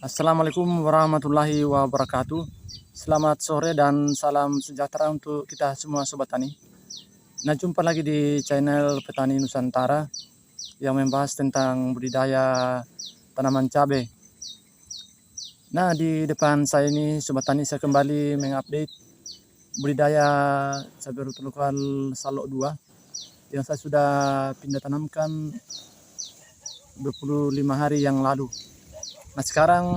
Assalamualaikum warahmatullahi wabarakatuh. Selamat sore dan salam sejahtera untuk kita semua Sobat Tani. Nah, jumpa lagi di channel Petani Nusantara yang membahas tentang budidaya tanaman cabai. Nah, di depan saya ini Sobat Tani, saya kembali mengupdate budidaya cabai rawit lokal Salok 2 yang saya sudah pindah tanamkan 25 hari yang lalu. Nah, sekarang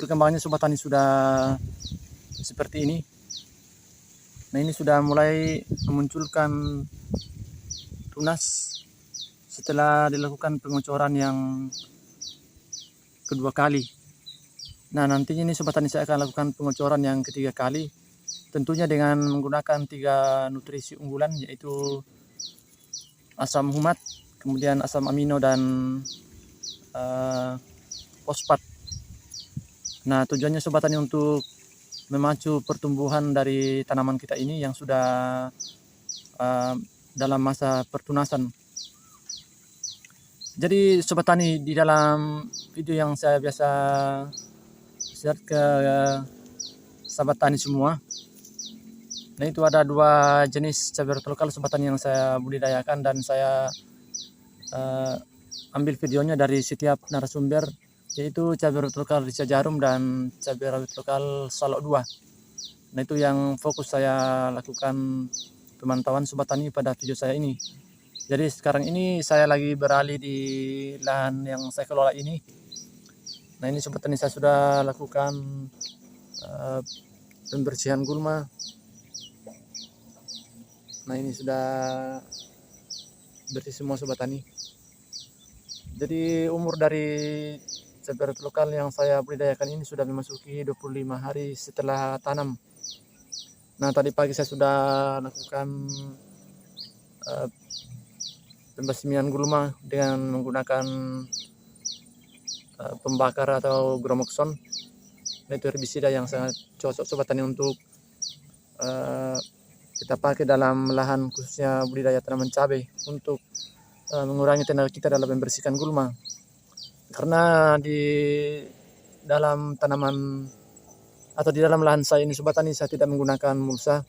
perkembangannya Sobat Tani sudah seperti ini. Nah, ini sudah mulai memunculkan tunas setelah dilakukan pengocoran yang kedua kali. Nah, nantinya ini Sobat Tani saya akan lakukan pengocoran yang ketiga kali, tentunya dengan menggunakan 3 nutrisi unggulan, yaitu asam humat, kemudian asam amino, dan fosfat. Nah, tujuannya Sobat Tani untuk memacu pertumbuhan dari tanaman kita ini yang sudah dalam masa pertunasan. Jadi Sobat Tani, di dalam video yang saya biasa share ke sahabat tani semua, nah itu ada 2 jenis cabai rawit lokal Sobat Tani yang saya budidayakan, dan saya ambil videonya dari setiap narasumber, yaitu cabai rawit lokal Rica Jarum dan cabai rawit lokal Salok 2. Nah, itu yang fokus saya lakukan pemantauan Sobat Tani pada video saya ini. Jadi sekarang ini saya lagi beralih di lahan yang saya kelola ini. Nah, ini Sobat Tani, saya sudah lakukan pembersihan gulma. Nah, ini sudah bersih semua Sobat Tani. Jadi umur dari cabai rawit lokal yang saya budidayakan ini sudah memasuki 25 hari setelah tanam. Nah, tadi pagi saya sudah lakukan pembasmian gulma dengan menggunakan pembakar atau Gromoxon. Nah, itu herbisida yang sangat cocok Sobat Tani untuk kita pakai dalam lahan khususnya budidaya tanaman cabai untuk mengurangi tenaga kita dalam membersihkan gulma. Karena di dalam tanaman atau di dalam lahan saya ini Sobat Tani, saya tidak menggunakan mulsa,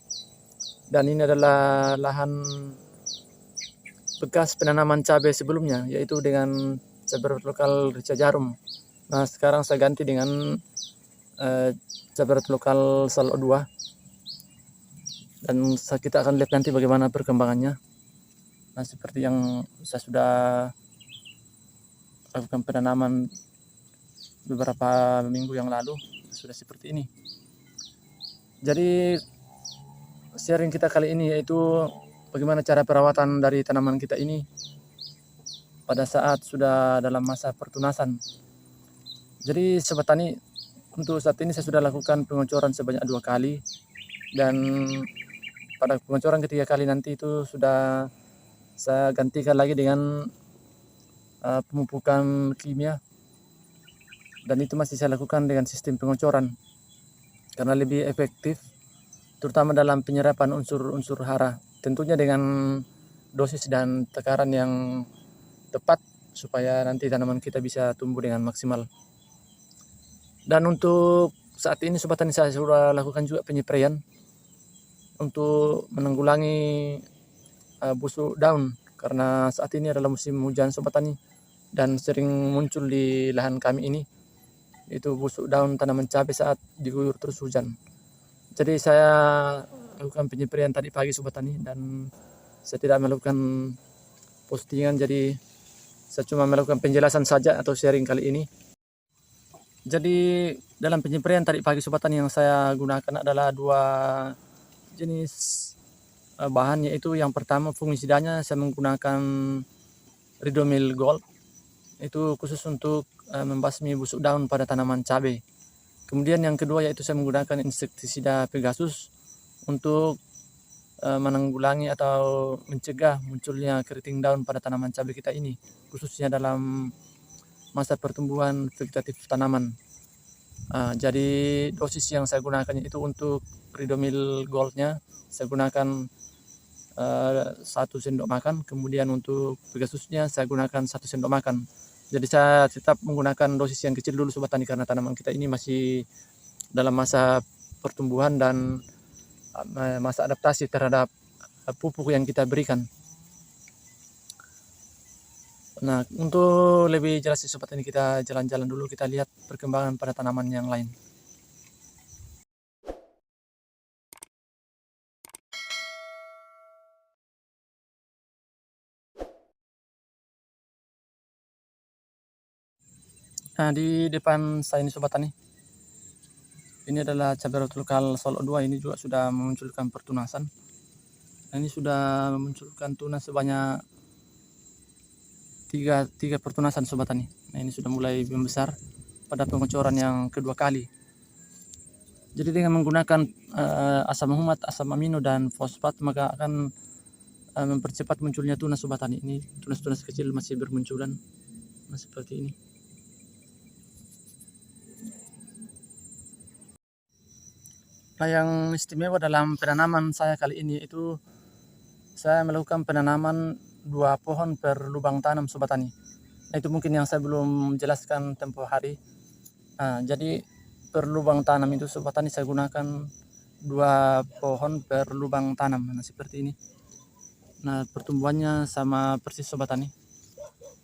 dan ini adalah lahan bekas penanaman cabai sebelumnya, yaitu dengan cabai rawit lokal Rica Jarum. Nah, sekarang saya ganti dengan cabai rawit lokal Salok 2, dan kita akan lihat nanti bagaimana perkembangannya. Nah, seperti yang saya sudah lakukan penanaman beberapa minggu yang lalu, sudah seperti ini. Jadi sharing kita kali ini yaitu bagaimana cara perawatan dari tanaman kita ini pada saat sudah dalam masa pertunasan. Jadi Sobat Tani, untuk saat ini saya sudah lakukan pengocoran sebanyak 2 kali, dan pada pengocoran ketiga kali nanti itu sudah saya gantikan lagi dengan pemupukan kimia, dan itu masih saya lakukan dengan sistem pengocoran karena lebih efektif, terutama dalam penyerapan unsur-unsur hara, tentunya dengan dosis dan takaran yang tepat supaya nanti tanaman kita bisa tumbuh dengan maksimal. Dan untuk saat ini Sobat Tani, saya sudah lakukan juga penyepraian untuk menanggulangi busuk daun, karena saat ini adalah musim hujan Sobat Tani, dan sering muncul di lahan kami ini itu busuk daun tanaman cabai saat diguyur terus hujan. Jadi saya lakukan penyepraian tadi pagi Sobat Tani, dan saya tidak melakukan postingan, jadi saya cuma melakukan penjelasan saja atau sharing kali ini. Jadi dalam penyepraian tadi pagi Sobat Tani, yang saya gunakan adalah 2 jenis bahan, yaitu yang pertama fungisidanya saya menggunakan Ridomil Gold, itu khusus untuk membasmi busuk daun pada tanaman cabai. Kemudian yang kedua yaitu saya menggunakan insektisida Pegasus untuk menanggulangi atau mencegah munculnya keriting daun pada tanaman cabai kita ini, khususnya dalam masa pertumbuhan vegetatif tanaman. Jadi dosis yang saya gunakan itu untuk Ridomil Goldnya saya gunakan 1 sendok makan, kemudian untuk Pegasusnya saya gunakan 1 sendok makan, Jadi saya tetap menggunakan dosis yang kecil dulu Sobat Tani, karena tanaman kita ini masih dalam masa pertumbuhan dan masa adaptasi terhadap pupuk yang kita berikan. Nah, untuk lebih jelas Sobat Tani, kita jalan-jalan dulu, kita lihat perkembangan pada tanaman yang lain. Nah, di depan saya ini Sobat Tani, ini adalah cabai rawit lokal Solo 2. Ini juga sudah memunculkan pertunasan. Nah, ini sudah memunculkan tunas sebanyak tiga pertunasan Sobat Tani. Nah, ini sudah mulai membesar pada pengocoran yang kedua kali. Jadi dengan menggunakan asam humat, asam amino, dan fosfat, maka akan mempercepat munculnya tunas Sobat Tani. Ini tunas-tunas kecil masih bermunculan, seperti ini. Nah, yang istimewa dalam penanaman saya kali ini itu saya melakukan penanaman 2 pohon per lubang tanam Sobat Tani. Nah, itu mungkin yang saya belum jelaskan tempo hari. Nah, jadi per lubang tanam itu Sobat Tani saya gunakan 2 pohon per lubang tanam. Nah, seperti ini. Nah, pertumbuhannya sama persis Sobat Tani,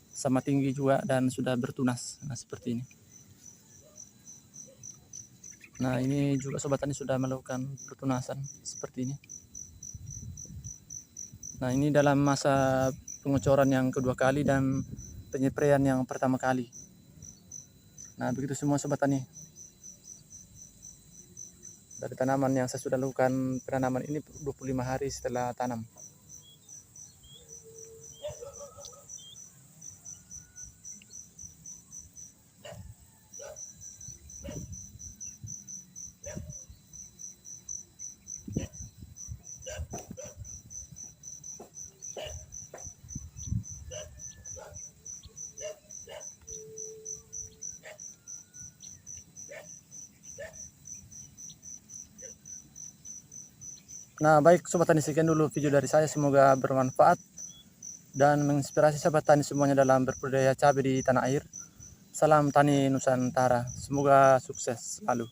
sama tinggi juga dan sudah bertunas. Nah, seperti ini. Nah, ini juga Sobat Tani sudah melakukan pertunasan seperti ini. Nah, ini dalam masa pengocoran yang kedua kali dan penyepraian yang pertama kali. Nah, begitu semua Sobat Tani. Dari tanaman yang saya sudah lakukan penanaman ini 25 hari setelah tanam. Nah, baik Sobat Tani, sekian dulu video dari saya. Semoga bermanfaat dan menginspirasi Sobat Tani semuanya dalam berbudidaya cabai di tanah air. Salam Tani Nusantara. Semoga sukses selalu.